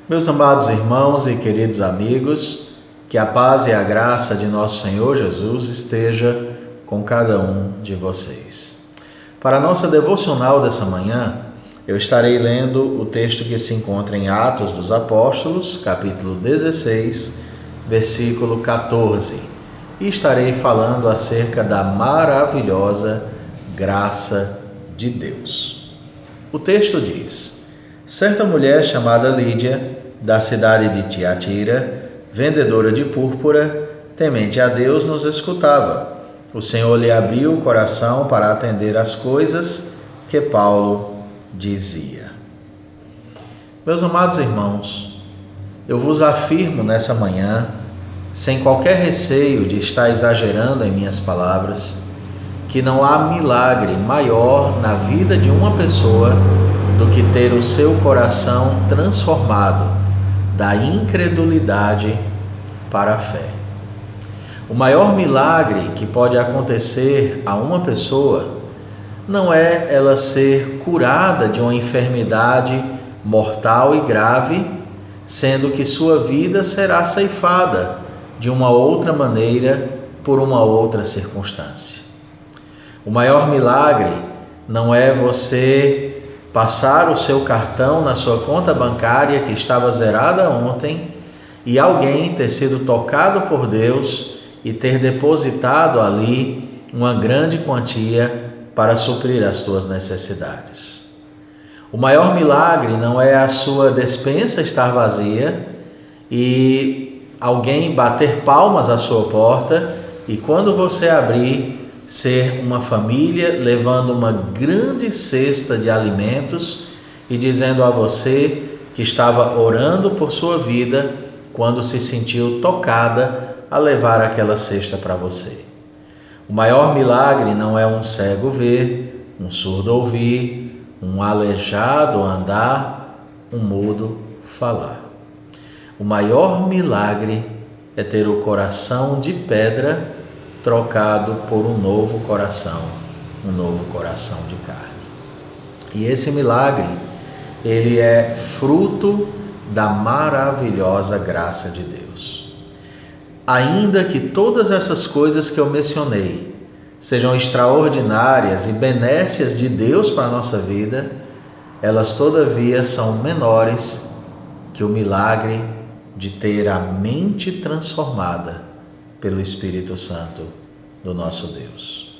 Meus amados irmãos e queridos amigos, que a paz e a graça de nosso Senhor Jesus esteja com cada um de vocês. Para a nossa devocional dessa manhã, eu estarei lendo o texto que se encontra em Atos dos Apóstolos, capítulo 16, versículo 14, e estarei falando acerca da maravilhosa graça de Deus. O texto diz: certa mulher chamada Lídia, da cidade de Tiatira, vendedora de púrpura, temente a Deus, nos escutava. O Senhor lhe abriu o coração para atender às coisas que Paulo dizia. Meus amados irmãos, eu vos afirmo nessa manhã, sem qualquer receio de estar exagerando em minhas palavras, que não há milagre maior na vida de uma pessoa do que ter o seu coração transformado da incredulidade para a fé. O maior milagre que pode acontecer a uma pessoa não é ela ser curada de uma enfermidade mortal e grave, sendo que sua vida será ceifada de uma outra maneira por uma outra circunstância. O maior milagre não é você passar o seu cartão na sua conta bancária que estava zerada ontem e alguém ter sido tocado por Deus e ter depositado ali uma grande quantia para suprir as tuas necessidades. O maior milagre não é a sua despensa estar vazia e alguém bater palmas à sua porta e quando você abrir, ser uma família levando uma grande cesta de alimentos e dizendo a você que estava orando por sua vida quando se sentiu tocada a levar aquela cesta para você. O maior milagre não é um cego ver, um surdo ouvir, um aleijado andar, um mudo falar. O maior milagre é ter o coração de pedra trocado por um novo coração de carne. E esse milagre, ele é fruto da maravilhosa graça de Deus. Ainda que todas essas coisas que eu mencionei sejam extraordinárias e benécias de Deus para a nossa vida, elas todavia são menores que o milagre de ter a mente transformada pelo Espírito Santo do nosso Deus.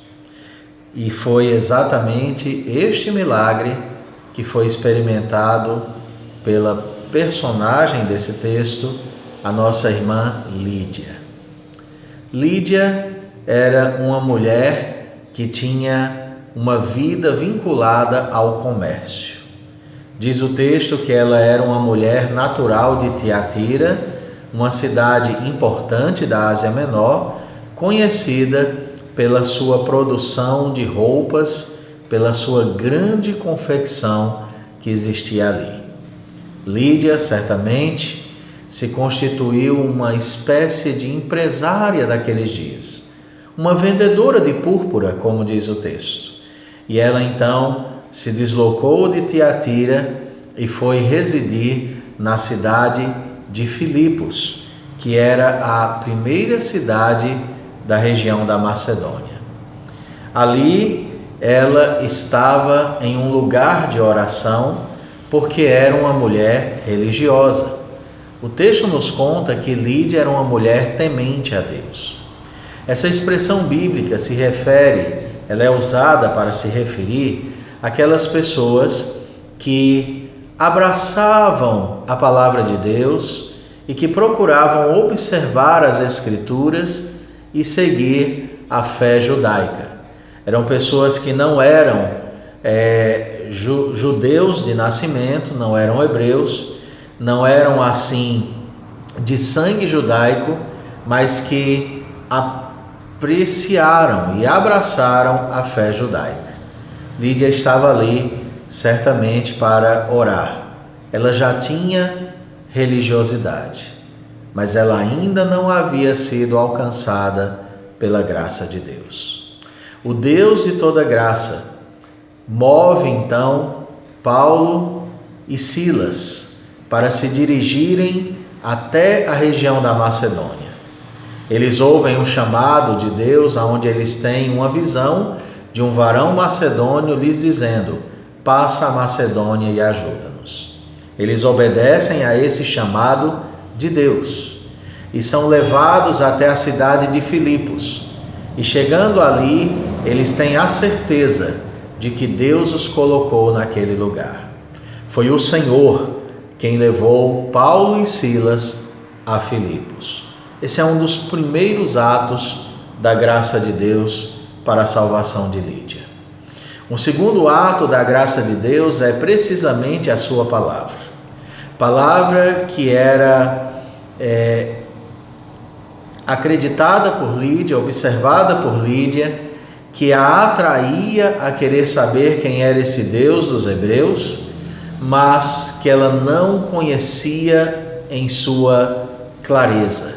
E foi exatamente este milagre que foi experimentado pela personagem desse texto, a nossa irmã Lídia. Lídia era uma mulher que tinha uma vida vinculada ao comércio. Diz o texto que ela era uma mulher natural de Tiatira, uma cidade importante da Ásia Menor, conhecida pela sua produção de roupas, pela sua grande confecção que existia ali. Lídia, certamente, se constituiu uma espécie de empresária daqueles dias, uma vendedora de púrpura, como diz o texto. E ela então se deslocou de Tiatira e foi residir na cidade de Filipos, que era a primeira cidade da região da Macedônia. Ali ela estava em um lugar de oração porque era uma mulher religiosa. O texto nos conta que Lídia era uma mulher temente a Deus. Essa expressão bíblica se refere, ela é usada para se referir àquelas pessoas que abraçavam a palavra de Deus e que procuravam observar as Escrituras e seguir a fé judaica. Eram pessoas que não eram judeus de nascimento, não eram hebreus, não eram assim de sangue judaico, mas que apreciaram e abraçaram a fé judaica. Lídia estava ali certamente para orar. Ela já tinha religiosidade, mas ela ainda não havia sido alcançada pela graça de Deus. O Deus de toda graça move então Paulo e Silas para se dirigirem até a região da Macedônia. Eles ouvem um chamado de Deus, onde eles têm uma visão de um varão macedônio lhes dizendo: passa a Macedônia e ajuda-nos. Eles obedecem a esse chamado de Deus e são levados até a cidade de Filipos. E chegando ali, eles têm a certeza de que Deus os colocou naquele lugar. Foi o Senhor quem levou Paulo e Silas a Filipos. Esse é um dos primeiros atos da graça de Deus para a salvação de Lídia. Um segundo ato da graça de Deus é precisamente a sua palavra. Palavra que era acreditada por Lídia, observada por Lídia, que a atraía a querer saber quem era esse Deus dos hebreus, mas que ela não conhecia em sua clareza.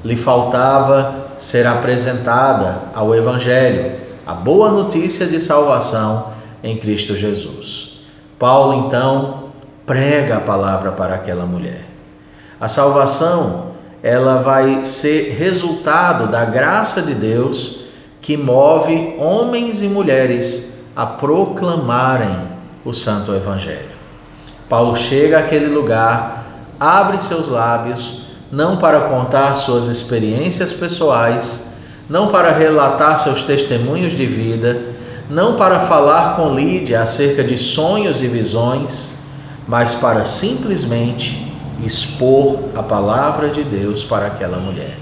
Lhe faltava ser apresentada ao Evangelho, a boa notícia de salvação em Cristo Jesus. Paulo, então, prega a palavra para aquela mulher. A salvação, ela vai ser resultado da graça de Deus que move homens e mulheres a proclamarem o Santo Evangelho. Paulo chega àquele lugar, abre seus lábios, não para contar suas experiências pessoais, não para relatar seus testemunhos de vida, não para falar com Lídia acerca de sonhos e visões, mas para simplesmente expor a palavra de Deus para aquela mulher.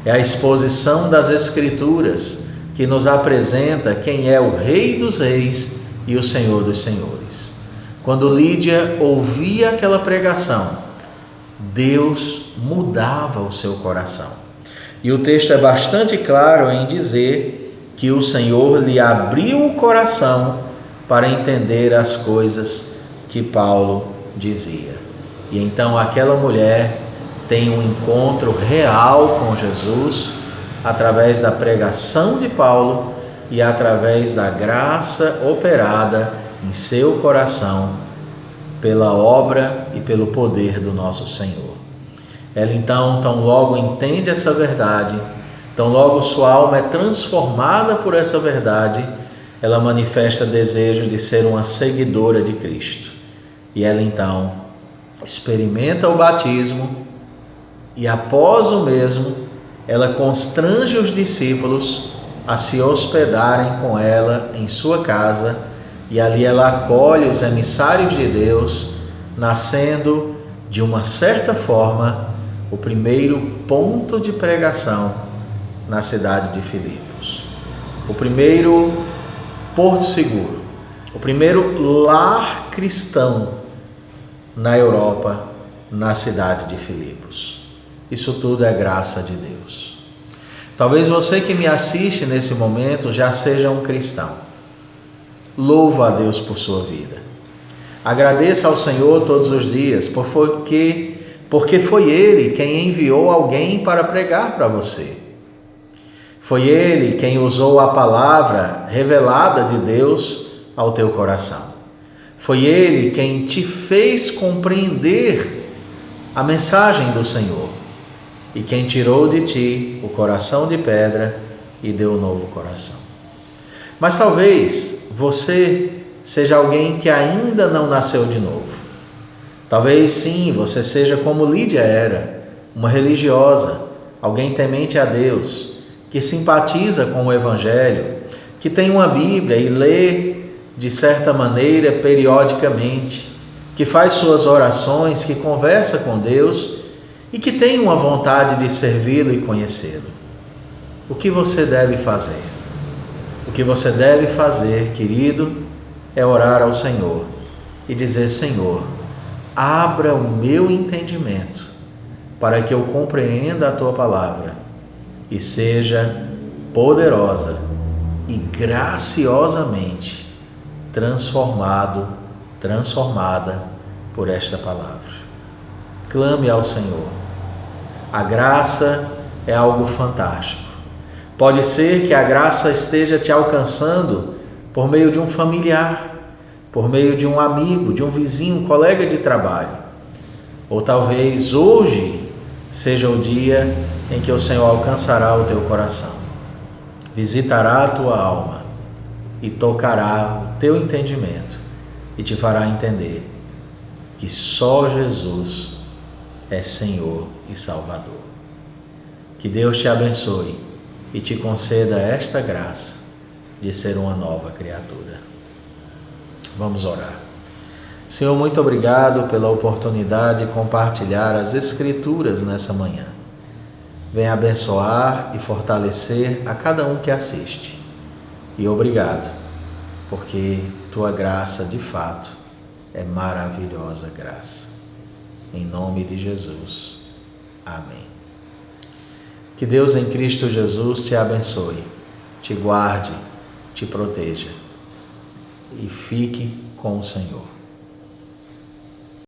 É a exposição das Escrituras que nos apresenta quem é o Rei dos Reis e o Senhor dos Senhores. Quando Lídia ouvia aquela pregação, Deus mudava o seu coração. E o texto é bastante claro em dizer que o Senhor lhe abriu o coração para entender as coisas que Paulo dizia. E então aquela mulher tem um encontro real com Jesus através da pregação de Paulo e através da graça operada em seu coração pela obra e pelo poder do nosso Senhor. Ela então, tão logo entende essa verdade, tão logo sua alma é transformada por essa verdade, ela manifesta desejo de ser uma seguidora de Cristo. E ela então experimenta o batismo e após o mesmo, ela constrange os discípulos a se hospedarem com ela em sua casa e ali ela acolhe os emissários de Deus, nascendo de uma certa forma o primeiro ponto de pregação na cidade de Filipos. O primeiro porto seguro, o primeiro lar cristão na Europa, na cidade de Filipos. Isso tudo é graça de Deus. Talvez você que me assiste nesse momento já seja um cristão. Louva a Deus por sua vida. Agradeça ao Senhor todos os dias, porque foi Ele quem enviou alguém para pregar para você. Foi Ele quem usou a palavra revelada de Deus ao teu coração. Foi Ele quem te fez compreender a mensagem do Senhor e quem tirou de ti o coração de pedra e deu um novo coração. Mas talvez você seja alguém que ainda não nasceu de novo. Talvez sim, você seja como Lídia era, uma religiosa, alguém temente a Deus, que simpatiza com o Evangelho, que tem uma Bíblia e lê de certa maneira periodicamente, que faz suas orações, que conversa com Deus e que tem uma vontade de servi-lo e conhecê-lo. O que você deve fazer? O que você deve fazer, querido, é orar ao Senhor e dizer: Senhor, abra o meu entendimento para que eu compreenda a Tua palavra e seja poderosa e graciosamente transformada por esta palavra. Clame ao Senhor. A graça é algo fantástico. Pode ser que a graça esteja te alcançando por meio de um familiar, por meio de um amigo, de um vizinho, um colega de trabalho. Ou talvez hoje seja o dia em que o Senhor alcançará o teu coração, visitará a tua alma e tocará o teu entendimento e te fará entender que só Jesus é Senhor e Salvador. Que Deus te abençoe e te conceda esta graça de ser uma nova criatura. Vamos orar. Senhor, muito obrigado pela oportunidade de compartilhar as Escrituras nessa manhã. Venha abençoar e fortalecer a cada um que assiste. E obrigado, porque tua graça de fato é maravilhosa graça. Em nome de Jesus. Amém. Que Deus em Cristo Jesus te abençoe, te guarde, te proteja e fique com o Senhor.